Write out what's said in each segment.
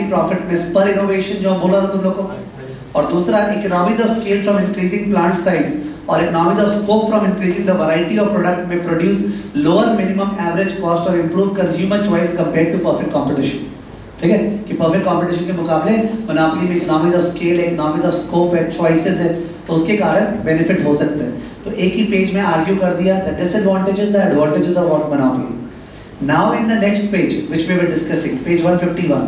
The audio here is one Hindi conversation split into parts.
प्रॉफिटनेस पर इनोवेशन जो हम बोल रहा था तुम लोग को, और दूसरा economies of scale from increasing plant size और economies of scope from increasing the variety of product में produce lower minimum average cost और improve consumer choice compared to perfect competition. ठीक है कि परफेक्ट कंपटीशन के मुकाबले मोनोपोली में इकोनॉमीज ऑफ स्केल है, इकोनॉमीज ऑफ स्कोप है, चॉइसेस है, तो उसके कारण बेनिफिट हो सकते हैं। तो एक ही पेज में आर्ग्यू कर दिया the disadvantages the advantages of what monopoly. Now in the next page which we were discussing, page 151,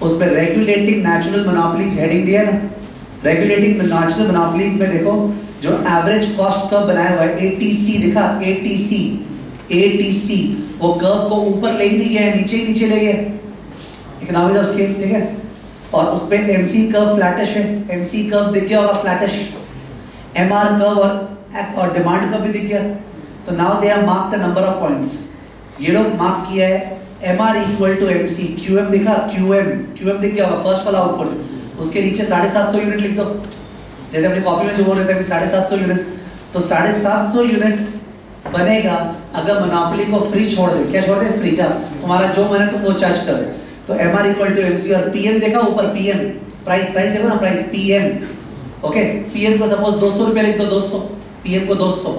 उस पे रेगुलेटिंग नेचुरल मोनोपोलीज हेडिंग दिया ना। रेगुलेटिंग नेचुरल मोनोपोलीज में देखो जो एवरेज कॉस्ट कर्व बनाया हुआ है एटीसी, दिखा एटीसी, एटीसी वो कर्व को ऊपर ले ही नहीं गया, नीचे ही नीचे ले गया इकोनॉमीज ऑफ स्केल। ठीक है, और उस पे एमसी कर्व फ्लैटिश है, एमसी कर्व दिख गया होगा फ्लैटिश, एमआर कर्व और डिमांड कर्व भी दिख गया। तो now they have mark the number of points, ये लोग मार्क किया है MR equal to MC, QM दिखा, QM दिख गया होगा फर्स्ट वाला आउटपुट, उसके नीचे 750 यूनिट लिख दो, जैसे अपनी कॉपी में जो बोल रहे थे 750 यूनिट, तो 750 यूनिट बनेगा अगर मोनोपोली को फ्री छोड़ दे। क्या छोड़ दे? फ्री का, तुम्हारा जो मन है तुम वो चार्ज कर। तो MR इक्वल टू MC और PM देखा ऊपर, PM प्राइस देखो ना, प्राइस PM, ओके, PM को सपोज 200 रुपया लिख दो, 200, PM को 200,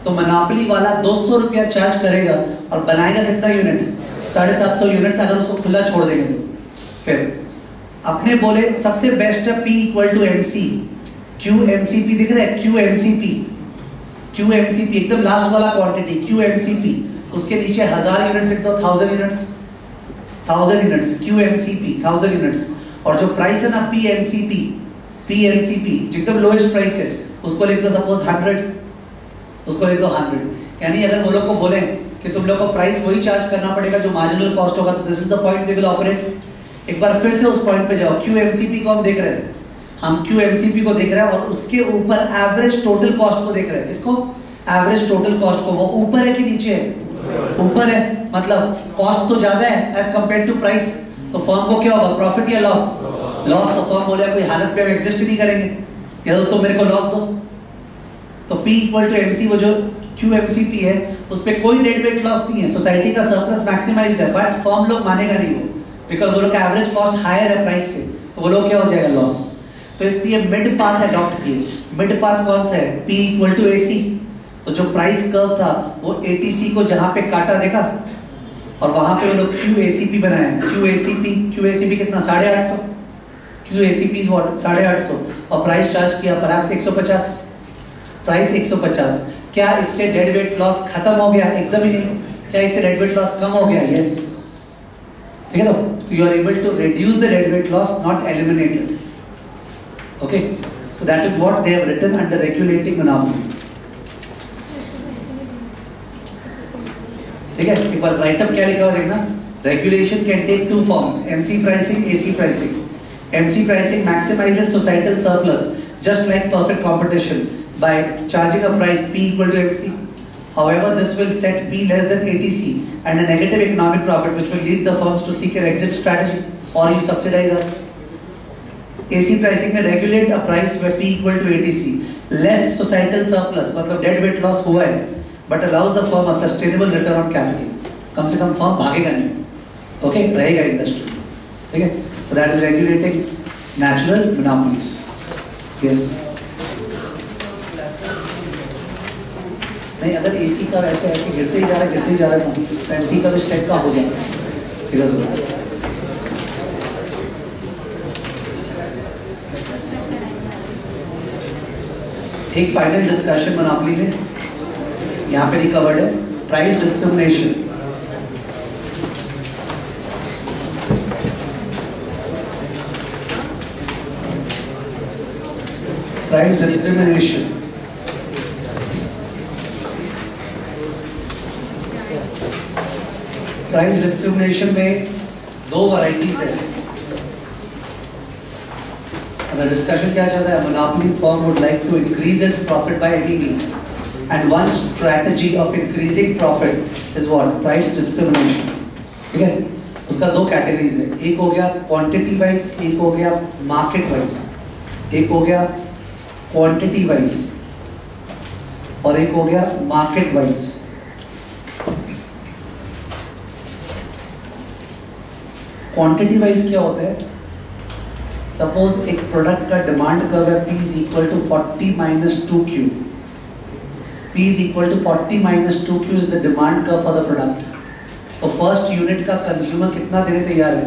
तो मोनोपोली वाला 200 रुपया चार्ज करेगा और बनाएगा कितना यूनिट? 750 यूनिट से, अगर उसको खुला छोड़ देंगे तो। फिर अपने बोले सबसे बेस्ट है P equal to MC, QMCP दिख रहा है, QMCP एकदम लास्ट वाला क्वांटिटी QMCP, उसके नीचे 1000 यूनिट्स लिख दो, 1000 यूनिट्स, QMCP 1000 यूनिट्स। और जो प्राइस है ना PMCP जो एकदम लोएस्ट प्राइस है उसको लिख दो सपोज 100, उसको लिख दो 100। यानी अगर वो लोग को बोले कि तुम लोग को प्राइस वही चार्ज करना पड़ेगा जो मार्जिनल कॉस्ट होगा, तो this is the point they will operate. एक बार फिर से उस पॉइंट पे जाओ, QMCP को हम देख रहे हैं, हम QMCP को देख रहे हैं और उसके ऊपर एवरेज टोटल कॉस्ट को देख रहे हैं। किसको? एवरेज टोटल कॉस्ट को। वो ऊपर है कि नीचे है? ऊपर है, मतलब कॉस्ट तो ज्यादा है एज कंपेयर टू प्राइस, तो फर्म को क्या होगा? प्रॉफिट या लॉस? लॉस। तो फर्म बोले कोई हालत पे हम एग्जिस्ट ही नहीं करेंगे, या तो मेरे को लॉस दो। तो P इक्वल टू MC, वो जो QMCP है उस पे कोई डेड वेट लॉस नहीं है, सोसाइटी का सरप्लस मैक्सिमाइज्ड है, बट फर्म लोग मानेगा नहीं वो, बिकॉज वो लोग का एवरेज कॉस्ट हायर है प्राइस से, तो वो लोग क्या हो जाएगा? लॉस। तो इसलिए मिड पाथ अडॉप्ट किए। मिड पाथ कौन सा है? P equal to AC। तो जो प्राइस कर्व था वो ATC को जहां पे काटा देखा, और वहां पे वो लोग QACP बनाया। QACP कितना? 850। QACP is what? 850, और प्राइस चार्ज किया परहैप्स 150, प्राइस 150। क्या इससे डेड वेट लॉस खत्म हो गया? एकदम ही नहीं। क्या इससे डेड वेट लॉस कम हो गया? यस। ठीक है, तो you are able to reduce the dead weight loss, not eliminated. Okay, so that is what they have written under regulating monopoly. ठीक है, एक बार राइट अप क्या लिखा हुआ देखना। Regulation can take two forms, MC pricing, AC pricing. MC pricing maximises societal surplus just like perfect competition by charging a price P equal to MC. However, this will set P less than ATC and a negative economic profit, which will lead the firms to seek an exit strategy, or you subsidize us. AC pricing में regulate a price where P equal to ATC, less societal surplus, मतलब dead weight loss हुआ है, but allows the firm a sustainable return on capital. कम से कम firm भागेगा नहीं, okay, रहेगा industry. ठीक है, so that is regulating natural monopolies. Yes. नहीं, अगर AC का ऐसे गिरते ही जा रहा है तो MC का भी स्टेप का हो जाएगा। ठीक है, एक फाइनल डिस्कशन मोनोपोली में यहाँ पे रिकवर्ड है, price discrimination. Price discrimination price discrimination में दो वैरायटीज है। अगर डिस्कशन क्या चल रहा है, monopoly firm would like to increase its profit by any means, and one strategy of increasing profit is what? Price discrimination. ठीक है, उसका दो कैटेगरीज है, एक हो गया क्वांटिटी वाइज, एक हो गया मार्केट वाइज। एक हो गया क्वांटिटी वाइज और एक हो गया मार्केट वाइज। क्वांटिटी वाइज क्या होता है? सपोज एक प्रोडक्ट का डिमांड कर्व है P is equal to 40 minus 2Q. P is equal to 40 minus 2Q is the demand curve for the product. तो फर्स्ट यूनिट का कंज्यूमर कितना देने तैयार है?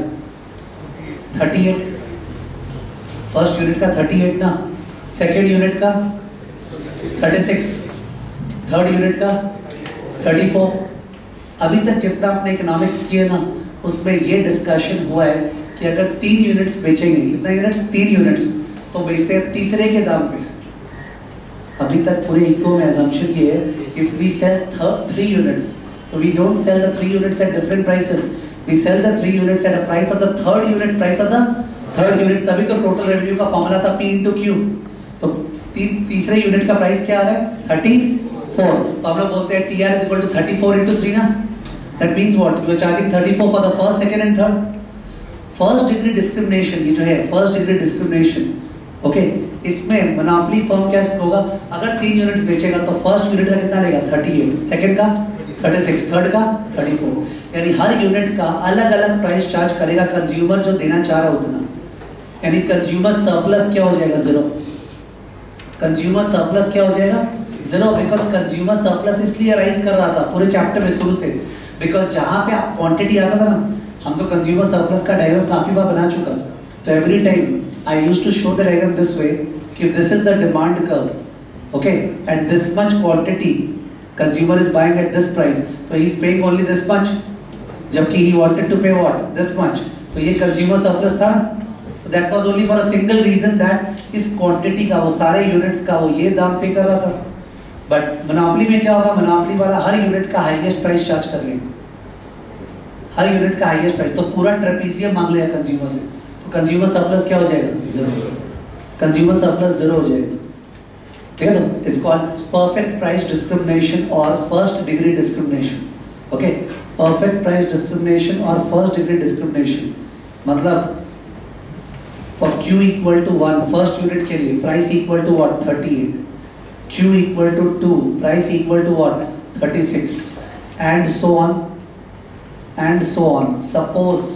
38. फर्स्ट यूनिट का 38 ना, सेकेंड यूनिट का 36, थर्ड यूनिट का 34. अभी तक जितना आपने इकोनॉमिक्स किया ना, उसमें ये डिस्कशन हुआ है कि अगर 3 यूनिट्स बेचेंगे, कितना यूनिट्स? 3 यूनिट्स, तो बेचते हैं तीसरे के दाम पे. अभी तक पूरे इको में assumption ये है if we sell 3 units, so we don't sell the 3 units at different prices, we sell the 3 units at a price of the third unit, price of the third unit. तभी तो टोटल रेवेन्यू का फॉर्मूला था P into Q. तो तीसरे यूनिट का प्राइस क्या आ रहा है? 34. तो हम लोग बोलते हैं TR is equal to 34 into 3 ना. That means what? You are charging 34 for the first, second and third. First degree discrimination, ये जो है first degree discrimination, ओके, इसमें मोनोपोली फर्म क्या होगा? अगर 3 यूनिट्स बेचेगा तो फर्स्ट यूनिट का कितना लेगा? 38, सेकंड का 36, थर्ड का 34. यानी हर यूनिट का अलग अलग प्राइस चार्ज करेगा कंज्यूमर जो देना चाह रहा है उतना. यानी कंज्यूमर सरप्लस क्या हो जाएगा? 0. कंज्यूमर सरप्लस क्या हो जाएगा? 0. बिकॉज कंज्यूमर सरप्लस इसलिए राइज कर रहा था पूरे चैप्टर में शुरू से, बिकॉज जहाँ पे क्वांटिटी आता था ना, हम तो कंज्यूमर सरप्लस का डायग्राम काफी बार बना चुका. तो every time I used to show the diagram this way कि this is the demand curve, okay, and this much quantity consumer is buying at this price, तो he is paying only this much, जबकि he wanted to pay what? This much. तो ये कंज्यूमर सरप्लस था ना. That was only for a single reason that इस क्वांटिटी का, वो सारे यूनिट्स का वो ये दाम पे कर रहा था. बट मोनोपोली में क्या होगा? मोनोपोली वाला हर यूनिट का हाईएस्ट प्राइस चार्ज कर लेगा, हर यूनिट का हाईएस्ट प्राइस. तो पूरा ट्रेपेजियम मांग लेगा कंज्यूमर से. तो कंज्यूमर सरप्लस क्या हो जाएगा? 0. कंज्यूमर सरप्लस 0 हो जाएगा. ठीक है? तो it's called perfect price discrimination और first degree discrimination. Okay, perfect price discrimination और फर्स्ट डिग्री डिस्क्रिमिनेशन मतलब for Q equal to 1 first unit के लिए price equal to what? 38. Q equal to 2, price equal to what? 36, and so on, and so on. Suppose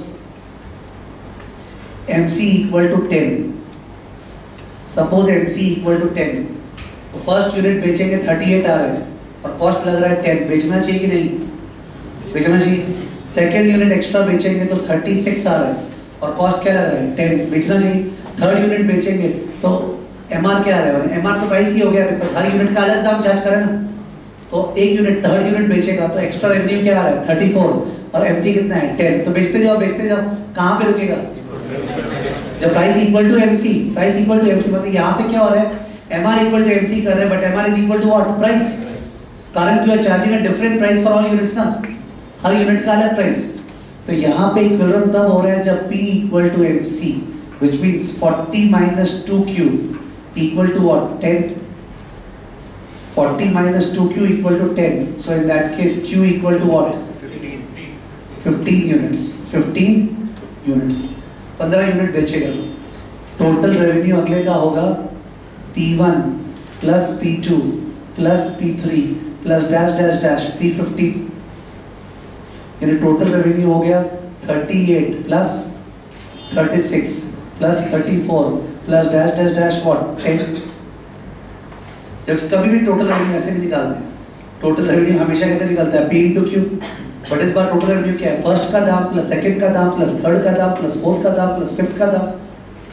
MC equal to 10. Suppose MC equal to 10. तो फर्स्ट यूनिट बेचेंगे 38 आ रहा है और कॉस्ट लग रहा है 10. बेचना चाहिए कि नहीं? बेचना चाहिए. सेकेंड यूनिट एक्स्ट्रा बेचेंगे तो 36 आ रहा है और कॉस्ट क्या लग रहा है? 10. बेचना चाहिए. थर्ड यूनिट बेचेंगे तो MR क्या आ रहा है? MR तो प्राइस ही हो गया, बिकॉज हर यूनिट का अलग दाम चार्ज करे ना. तो एक यूनिट थर्ड यूनिट बेचेगा तो एक्स्ट्रा रेवेन्यू क्या आ रहा है? 34 और MC कितना है? 10. तो बेचते जाओ बेचते जाओ. कहाँ पे रुकेगा? जब price equal to MC, price equal to MC मतलब यहाँ पे क्या हो रहा है? MR इक्वल टू MC कर रहे हैं, but MR is equal to what? Price. कारण क्यों? Charging a different price for all units ना, हर यूनिट का अलग प्राइस. तो यहाँ पे इक्विवेलेंट तब हो रहा है जब P equal to MC, which means 40 minus 2Q equal to what? 10. 40 minus 2Q equal to 10. So in that case Q equal to what? 15 units. 15 units. 15 unit बेचेगा. टोटल रेवेन्यू अगले का होगा P1 plus P2 plus P3 plus dash dash dash P15. यानी टोटल रेवेन्यू हो गया 38 plus 36 plus 34 plus dash dash dash what? 10. जबकि कभी भी टोटल रेवेन्यू ऐसे नहीं निकालते. टोटल रेवेन्यू हमेशा कैसे निकलता है? P into Q. बट इस बार टोटल रेवेन्यू क्या है? फर्स्ट का दाम प्लस सेकंड का दाम प्लस थर्ड का दाम प्लस फोर्थ का दाम प्लस फिफ्थ का दाम.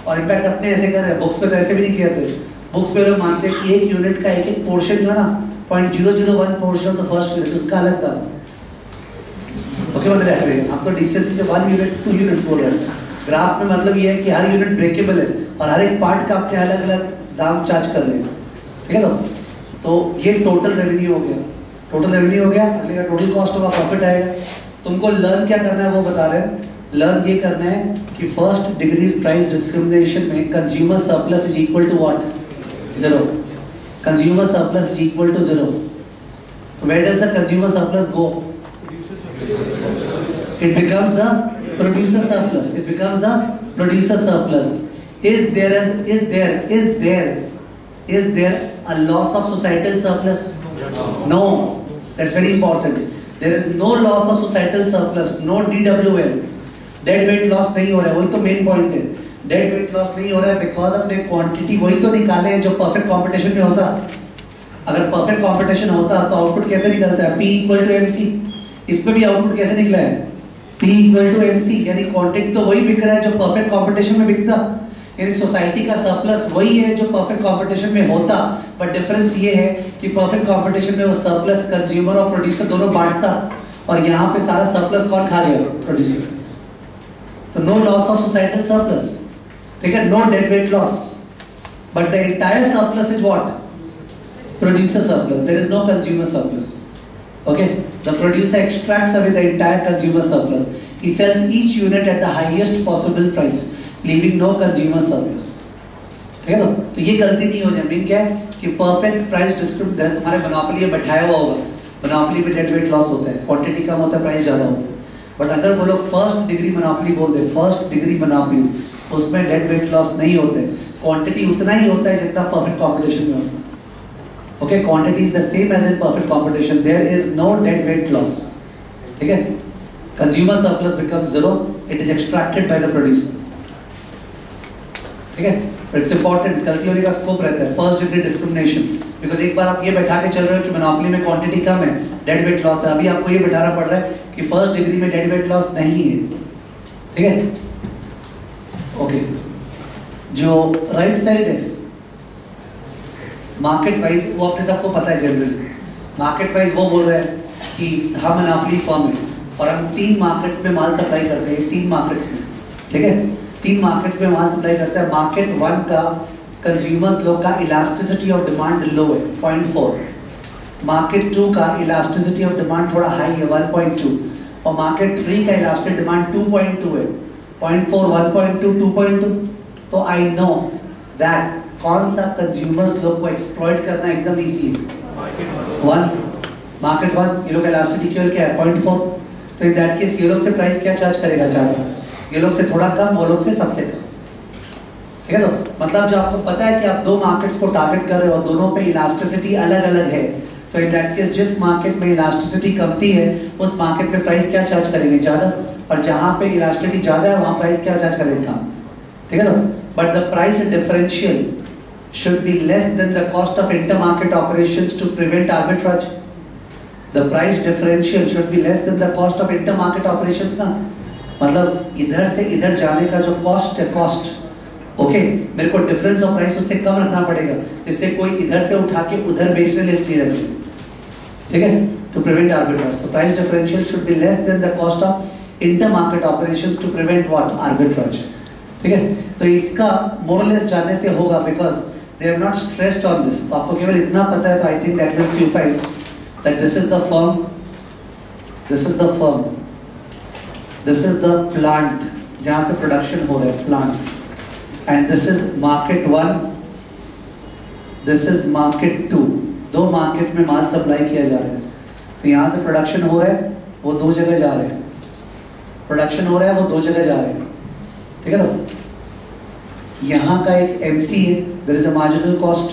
और इनफैक्ट अपने ऐसे कर रहे हैं, बुक्स पे तो ऐसे भी नहीं किए थे. बुक्स पे लोग मानते हैं कि एक यूनिट का एक एक पोर्शन जो है ना 0.001 portion of the first unit, उसका अलग दाम. ओके बोल रहे हैं हम तो डिसेंसी से 1 यूनिट 2 यूनिट्स बोल रहे हैं. ग्राफ में मतलब ये है कि हर यूनिट ब्रेकेबल है और हर एक पार्ट का अपने अलग अलग दाम चार्ज कर रहे हैं. ठीक है? तो ये टोटल रेवेन्यू हो गया. टोटल रेवेन्यू हो गया. अगले का टोटल कॉस्ट होगा, प्रॉफिट आएगा. तुमको लर्न क्या करना है वो बता रहे हैं. लर्न ये करना है कि फर्स्ट डिग्री प्राइस डिस्क्रिमिनेशन में consumer surplus is equal to what? 0. Consumer surplus is equal to 0. तो where does the consumer surplus go? It becomes the producer surplus. It becomes the producer surplus. Is there a loss of societal surplus? No. That's very important. There is no loss of societal surplus. No DWL. Dead weight loss नहीं हो रहा है, वही तो मेन पॉइंट है। डेड वेट लॉस नहीं हो रहा है बिकॉज अपने क्वांटिटी वही तो निकाले हैं जो परफेक्ट कंपटीशन में होता। अगर परफेक्ट कंपटीशन होता तो आउटपुट कैसे निकलता है? P equal to MC। इसमें भी आउटपुट कैसे निकला है? P इक्वल टू MC, यानी क्वांटिटी तो वही बिक रहा है जो परफेक्ट कंपटीशन में बिकता। यानी सोसाइटी का सरप्लस वही है जो परफेक्ट कंपटीशन में होता, बट डिफरेंस ये है कि परफेक्ट कंपटीशन में वो सरप्लस कंज्यूमर और प्रोड्यूसर दोनों बांटता, और यहाँ पे सारा सरप्लस कौन खा गया? प्रोड्यूसर। तो no loss of societal surplus, ठीक है, no dead weight loss, but the entire surplus is what? Producer surplus. There is no consumer surplus. Okay, the producer extracts away the entire consumer surplus. He sells each unit at the highest possible price, leaving no consumer surplus. ठीक है ना? तो ये गलती नहीं हो जाए। मीन क्या है कि perfect price डिस्क्रिप्शन तुम्हारे मोनोपोली में बैठाया हुआ होगा, मोनोपोली में डेड वेट लॉस होता है, क्वांटिटी कम होता है, प्राइस ज्यादा होता है। बट अगर वो लोग फर्स्ट डिग्री मोनोपोली बोल दे, फर्स्ट डिग्री मोनोपोली, उसमें डेड वेट लॉस नहीं होते, क्वांटिटी उतना ही होता है जितना परफेक्ट कॉम्पिटिशन में होता है। Okay, quantity is the same as in perfect competition. There is no dead weight loss. ठीक है? Consumer surplus becomes zero. It is extracted by the producer. ठीक है? So it's important. गलती होने का स्कोप रहता है. First degree discrimination. Because एक बार आप ये बैठा के चल रहे हो कि मोनोपोली में क्वांटिटी कम है, डेड वेट लॉस है. अभी आपको ये बैठाना पड़ रहा है कि फर्स्ट डिग्री में डेड वेट लॉस नहीं है. ठीक है? ओके. जो राइट साइड है मार्केट वाइज, वो अपने सबको पता है जनरली। मार्केट वाइज वो बोल रहे हैं कि हम मोनोपोली फर्म है और हम 3 मार्केट्स में माल सप्लाई करते हैं, 3 मार्केट्स में, ठीक है, 3 मार्केट्स में माल सप्लाई करते हैं। मार्केट 1 का कंज्यूमर्स लोग का इलास्टिसिटी ऑफ डिमांड लो है 0.4, मार्केट 2 का इलास्टिसिटी ऑफ डिमांड थोड़ा हाई है 1.2, और मार्केट 3 का इलास्टिक डिमांड 2.2 है, 0.4, 1.2, 2.2। तो आई नो दैट कौन सा कंज्यूमर्स लोग को एक्सप्लॉइट करना एकदम इजी है? मार्केट 1। ये लोग इलास्टिसिटी क्या है? 0.4। तो इन दैट केस ये लोग से प्राइस क्या चार्ज करेगा? ज़्यादा। ये लोग से थोड़ा कम, वो लोग से सबसे कम। ठीक है? तो मतलब जो आपको पता है कि आप 2 मार्केट्स को टारगेट कर रहे हो और दोनों पे इलास्टिसिटी अलग अलग है, तो इन दैट केस जिस मार्केट में इलास्टिसिटी कमती है उस मार्केट में प्राइस क्या चार्ज करेंगे? ज़्यादा। और जहाँ पे इलास्टिसिटी ज़्यादा है वहाँ प्राइस क्या चार्ज करेंगे? कम। ठीक है ना? But the price differential should be less than the cost of intermarket operations to prevent arbitrage. The price differential should be less than the cost of intermarket operations का मतलब इधर से इधर जाने का जो कॉस्ट है, कॉस्ट, ओके, मेरे को डिफरेंस ऑफ प्राइस उससे कम रखना पड़ेगा, जिससे कोई इधर से उठा के उधर बेचने नहीं रखे। ठीक है? to prevent arbitrage. So price differential should be less than the cost of intermarket operations to prevent what? Arbitrage. ठीक है? तो इसका मोरलेस जानने से होगा, because they have not stressed on this. तो आपको केवल इतना पता है, तो I think that will suffice that this is the firm, this is the firm, this is the plant जहाँ से प्रोडक्शन हो रहा है, plant, and this is market 1, this is market 2. 2 market में माल सप्लाई किया जा रहा है। तो यहाँ से प्रोडक्शन हो रहा है, वो 2 जगह जा रहे हैं, प्रोडक्शन हो रहा है, वो 2 जगह जा रहे हैं। ठीक है? तो यहाँ का एक MC है, there is a marginal cost,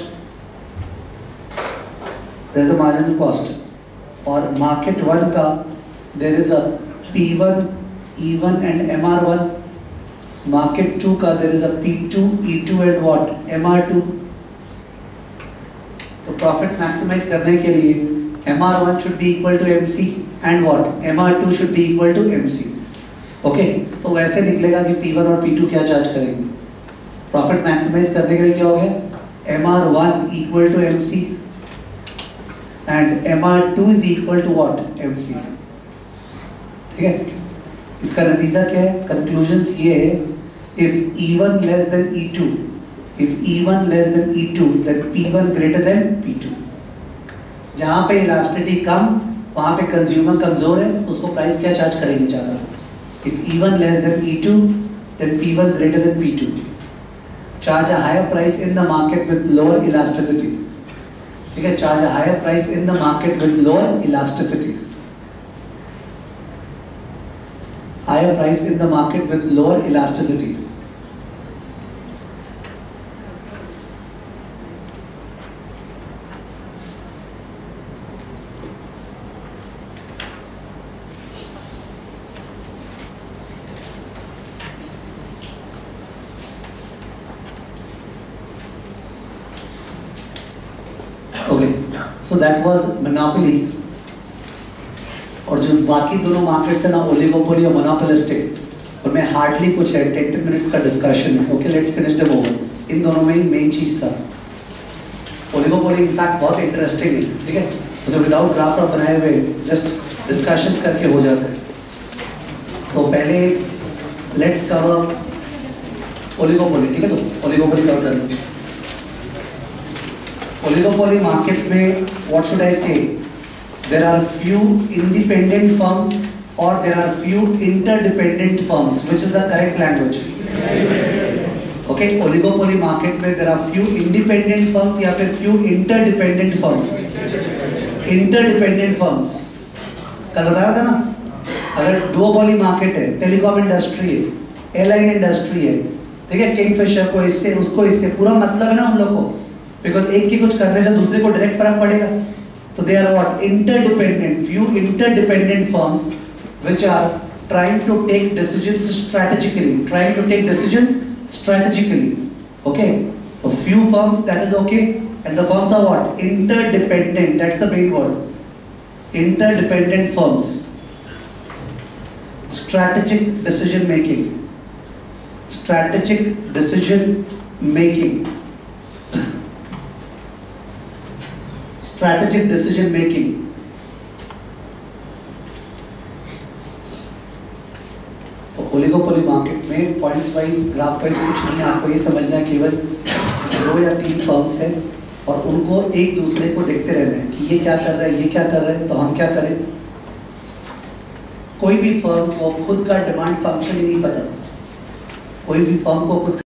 there is a marginal cost, और market 1 का there is a P1, E1 and MR1, market 2 का there is a P2, E2 and what? MR2। तो प्रॉफिट मैक्सिमाइज करने के लिए MR1 should be equal to MC and what? MR2 should be equal to MC। Okay, तो वैसे निकलेगा कि P1 और P2 क्या चार्ज करेंगे। प्रॉफिट मैक्सिमाइज करने के लिए क्या हो गया? MR1 equal to MC and MR2 is equal to what? MC। ठीक है? इसका नतीजा क्या है? कंक्लूजन्स ये है, if E1 less than E2, if E1 less than E2, then P1 greater than P2। जहाँ पे इलास्टिसिटी कम, वहाँ पे कंज्यूमर कमजोर है, उसको प्राइस क्या चार्ज करेंगे? ज़्यादा। If E1 less than E2, then P1 greater than P2। charge a higher price in the market with lower elasticity. ठीक है? charge a higher price in the market with lower elasticity. Higher price in the market with lower elasticity. So that was monopoly. और जो बाकी दोनों मार्केट्स है ना, ओलिगोपोली और मोनोपोलिस्टिक, उनमें हार्डली कुछ है, 10 मिनट्स का डिस्कशन है। Okay, let's finish them over. इन दोनों में ही मेन चीज था। ओलिगोपोली इनफैक्ट बहुत इंटरेस्टिंग है, ठीक है, तो विदाउट ग्राफ और बनाए हुए जस्ट डिस्कशंस करके हो जाता है। तो पहले लेट्स कवर ओलिगोपोली, ठीक है, तो ओलिगोपोली कवर कर लो। ओलिगोपोली मार्केट में what should I say, there are few independent firms और there are few interdependent firms, which is the correct language? Okay, oligopoly market में there are few independent firms या फिर few interdependent firms. Interdependent firms कल बताया था ना, अगर डुओपोली मार्केट है, टेलीकॉम इंडस्ट्री है, एयरलाइन इंडस्ट्री है, ठीक है, किंगफिशर को इससे उसको इससे पूरा मतलब है ना उन लोगों को, बिकॉज एक की कुछ करने से दूसरे को डायरेक्ट फर्क पड़ेगा। तो they are what, interdependent, few interdependent firms which are trying to take decisions strategically, trying to take decisions strategically. Okay, so few firms, that is okay, and the firms are what, interdependent, that's the main word, interdependent firms. Strategic decision making, strategic decision making, strategic decision making. तो ओलिगोपोली मार्केट में पॉइंट्स वाइज, ग्राफ वाइज कुछ नहीं है, आपको ये समझना है केवल 2 या 3 फर्म्स हैं और उनको एक दूसरे को देखते रहना है कि ये क्या कर रहा है, ये क्या कर रहा है, तो हम क्या करें। कोई भी फर्म को खुद का डिमांड फंक्शन ही नहीं पता, कोई भी फर्म को खुद